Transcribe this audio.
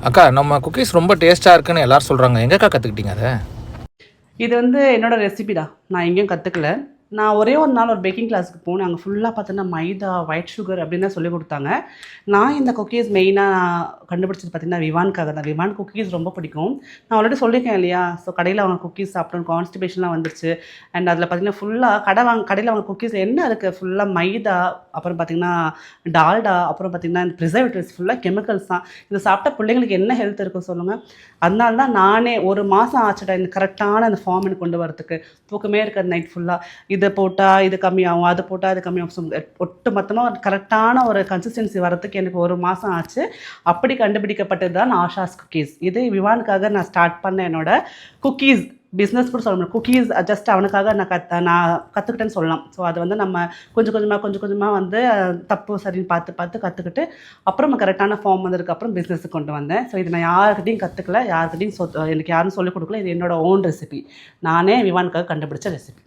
அக்கா நம்ம குக்கீஸ் ரொம்ப டேஸ்ட்டாக இருக்குன்னு எல்லாரும் சொல்கிறாங்க. எங்கக்கா கற்றுக்கிட்டீங்க அதை? இது வந்து என்னோட ரெசிபி தான். நான் எங்கேயும் கற்றுக்கல. நான் ஒரே ஒரு நாள் ஒரு பேக்கிங் கிளாஸ்க்கு போனேன். அங்கே ஃபுல்லாக பார்த்தீங்கன்னா மைதா, ஒயிட் சுகர் அப்படின்னு தான் சொல்லிக் கொடுத்தாங்க. நான் இந்த குக்கீஸ் மெயினாக கண்டுபிடிச்சது பார்த்தீங்கன்னா விவானுக்காக தான். விவான் குக்கீஸ் ரொம்ப பிடிக்கும். நான் ஆல்ரெடி சொல்லியிருக்கேன் இல்லையா? ஸோ கடையில் அவங்க குக்கீஸ் சாப்பிட்டோம், கான்ஸ்டிபேஷன்லாம் வந்துருச்சு. அண்ட் அதில் பார்த்தீங்கன்னா ஃபுல்லாக கடையில் அவங்க குக்கீஸில் என்ன இருக்குது, ஃபுல்லாக மைதா, அப்புறம் பார்த்தீங்கன்னா டால்டா, அப்புறம் பார்த்தீங்கன்னா இந்த ப்ரிசர்வேட்டிவ்ஸ், ஃபுல்லாக கெமிக்கல்ஸ் தான். இதை சாப்பிட்டா பிள்ளைங்களுக்கு என்ன ஹெல்த் இருக்கும் சொல்லுங்கள்? அதனால தான் நானே ஒரு மாதம் ஆச்சுடா இந்த கரெக்டான அந்த ஃபார்ம் எனக்கு கொண்டு வரதுக்கு. தூக்கமே இருக்காது நைட் ஃபுல்லாக. இதை போட்டால் இது கம்மியாகும், அது போட்டால் அது கம்மியாகும். ஒட்டு மொத்தமாக கரெக்டான ஒரு கன்சிஸ்டன்சி வரதுக்கு எனக்கு ஒரு மாதம் ஆச்சு. அப்படி கண்டுபிடிக்கப்பட்டது தான் ஆஷாஸ் குக்கீஸ். இது விவானுக்காக நான் ஸ்டார்ட் பண்ண என்னோட குக்கீஸ் பிஸ்னஸ் கூட சொல்ல முடியும். குக்கீஸ் ஜஸ்ட் அவனுக்காக நான் கற்றுக்கிட்டேன்னு சொல்லலாம். ஸோ அது வந்து நம்ம கொஞ்சம் கொஞ்சமாக வந்து தப்பு சரின்னு பார்த்து கற்றுக்கிட்டு அப்புறம் கரெக்டான ஃபார்ம் வந்ததுக்கப்புறம் பிஸ்னஸுக்கு கொண்டு வந்தேன். ஸோ இது நான் யாருக்கிட்டையும் கற்றுக்கல, யாருக்கிட்டையும் எனக்கு யாரும் சொல்லிக் கொடுக்கல. இது என்னோட ஓன் ரெசிபி. நானே விவானுக்காக கண்டுபிடிச்ச ரெசிபி.